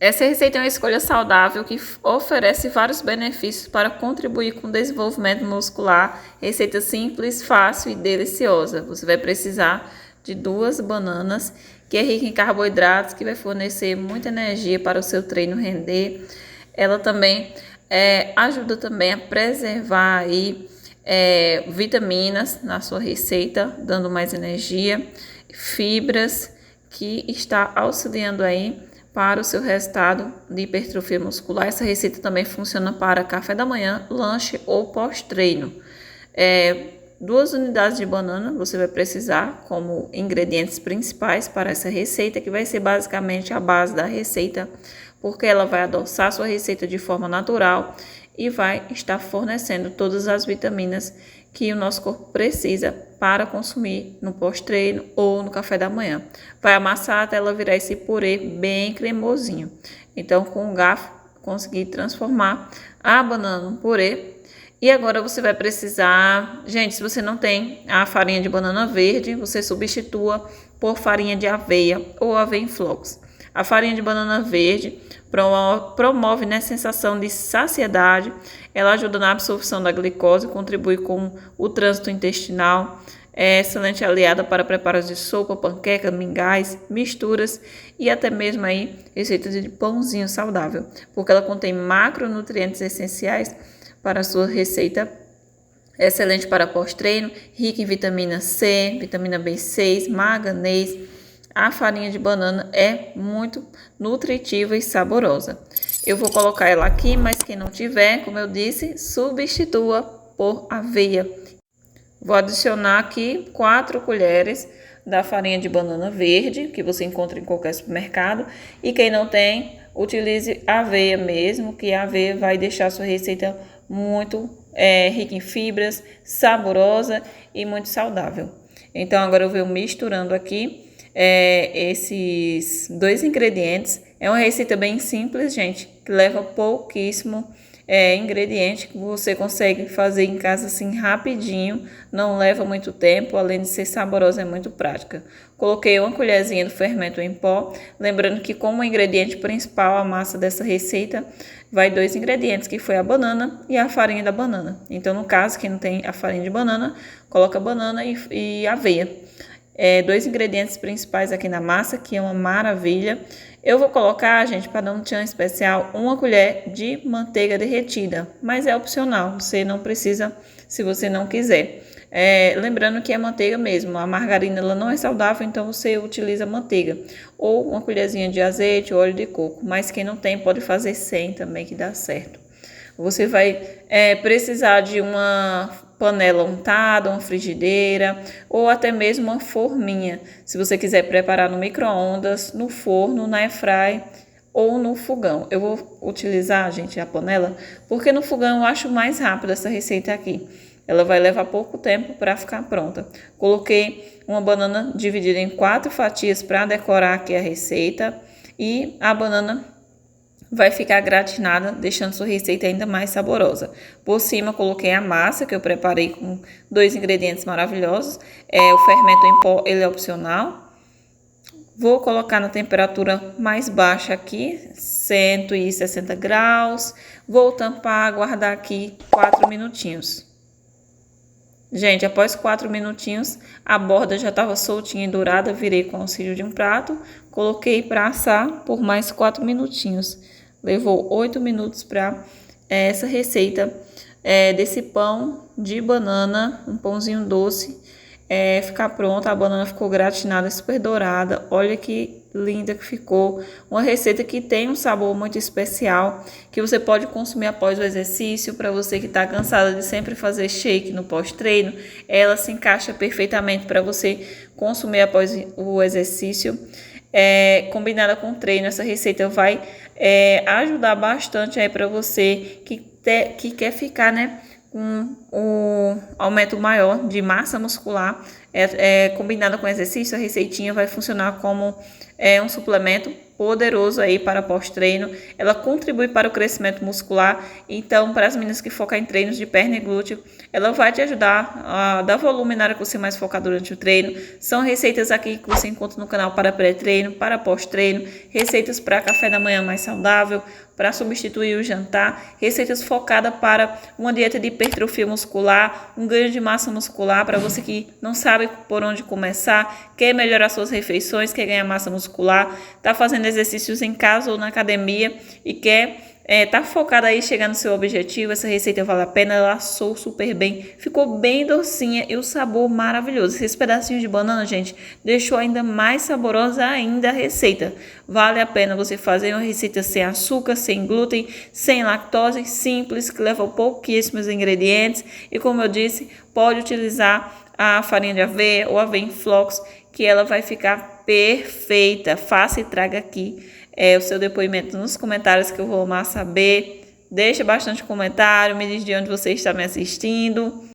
Essa receita é uma escolha saudável que oferece vários benefícios para contribuir com o desenvolvimento muscular. Receita simples, fácil e deliciosa. Você vai precisar de 2 bananas, que é rica em carboidratos, que vai fornecer muita energia para o seu treino render. Ela também ajuda também a preservar aí, vitaminas na sua receita, dando mais energia, fibras, que está auxiliando aí para o seu resultado de hipertrofia muscular. Essa receita também funciona para café da manhã, lanche ou pós-treino. 2 unidades de banana você vai precisar como ingredientes principais para essa receita, que vai ser basicamente a base da receita, porque ela vai adoçar a sua receita de forma natural e vai estar fornecendo todas as vitaminas que o nosso corpo precisa para consumir no pós-treino ou no café da manhã. Vai amassar até ela virar esse purê bem cremosinho. Então, com o garfo, conseguir transformar a banana num purê. E agora você vai precisar... Gente, se você não tem a farinha de banana verde, você substitua por farinha de aveia ou aveia em flocos. A farinha de banana verde promove, né, sensação de saciedade, ela ajuda na absorção da glicose, contribui com o trânsito intestinal, é excelente aliada para preparos de sopa, panqueca, mingais, misturas e até mesmo aí receitas de pãozinho saudável, porque ela contém macronutrientes essenciais para a sua receita. É excelente para pós-treino, rica em vitamina C, vitamina B6, manganês. A farinha de banana é muito nutritiva e saborosa. Eu vou colocar ela aqui, mas quem não tiver, como eu disse, substitua por aveia. Vou adicionar aqui 4 colheres da farinha de banana verde, que você encontra em qualquer supermercado. E quem não tem, utilize aveia mesmo, que a aveia vai deixar a sua receita muito rica em fibras, saborosa e muito saudável. Então agora eu vou misturando aqui esses 2 ingredientes. É uma receita bem simples, gente, que leva pouquíssimo ingrediente, que você consegue fazer em casa assim rapidinho, não leva muito tempo, além de ser saborosa, é muito prática. Coloquei 1 colherzinha do fermento em pó, lembrando que como ingrediente principal a massa dessa receita vai 2 ingredientes, que foi a banana e a farinha da banana. Então, no caso, quem não tem a farinha de banana, coloca banana e aveia. 2 ingredientes principais aqui na massa, que é uma maravilha. Eu vou colocar, gente, para dar um tchan especial, 1 colher de manteiga derretida, mas é opcional, você não precisa se você não quiser. Lembrando que é manteiga mesmo, a margarina ela não é saudável, então você utiliza manteiga. Ou 1 colherzinha de azeite ou óleo de coco, mas quem não tem pode fazer sem também, que dá certo. Você vai precisar de uma panela untada, uma frigideira ou até mesmo uma forminha. Se você quiser preparar no micro-ondas, no forno, na airfryer ou no fogão. Eu vou utilizar, gente, a panela, porque no fogão eu acho mais rápido essa receita aqui. Ela vai levar pouco tempo para ficar pronta. Coloquei uma banana dividida em 4 fatias para decorar aqui a receita e a banana vai ficar gratinada, deixando sua receita ainda mais saborosa. Por cima, coloquei a massa que eu preparei com 2 ingredientes maravilhosos. O fermento em pó, ele é opcional. Vou colocar na temperatura mais baixa aqui, 160 graus. Vou tampar, guardar aqui 4 minutinhos. Gente, após 4 minutinhos, a borda já estava soltinha e dourada, virei com o auxílio de um prato. Coloquei para assar por mais 4 minutinhos. Levou 8 minutos para essa receita desse pão de banana, um pãozinho doce, ficar pronta. A banana ficou gratinada, super dourada. Olha que linda que ficou. Uma receita que tem um sabor muito especial, que você pode consumir após o exercício. Para você que está cansada de sempre fazer shake no pós-treino, ela se encaixa perfeitamente para você consumir após o exercício. Combinada com o treino, essa receita vai ajudar bastante aí para você que quer ficar, né, com um aumento maior de massa muscular. Combinada com exercício, a receitinha vai funcionar como um suplemento, poderoso aí para pós-treino. Ela contribui para o crescimento muscular. Então, para as meninas que focam em treinos de perna e glúteo, ela vai te ajudar a dar volume na hora que você mais focar durante o treino. São receitas aqui que você encontra no canal para pré-treino, para pós-treino, receitas para café da manhã mais saudável, para substituir o jantar, receitas focadas para uma dieta de hipertrofia muscular, um ganho de massa muscular para você que não sabe por onde começar, quer melhorar suas refeições, quer ganhar massa muscular, está fazendo exercícios em casa ou na academia e quer tá focada aí chegar no seu objetivo. Essa receita vale a pena, ela assou super bem, ficou bem docinha e o sabor maravilhoso. Esses pedacinhos de banana, gente, deixou ainda mais saborosa ainda a receita. Vale a pena você fazer uma receita sem açúcar, sem glúten, sem lactose, simples, que leva pouquíssimos ingredientes e, como eu disse, pode utilizar a farinha de aveia ou aveia em flocos, que ela vai ficar perfeita. Faça e traga aqui o seu depoimento nos comentários, que eu vou amar saber. Deixa bastante comentário, me diz de onde você está me assistindo.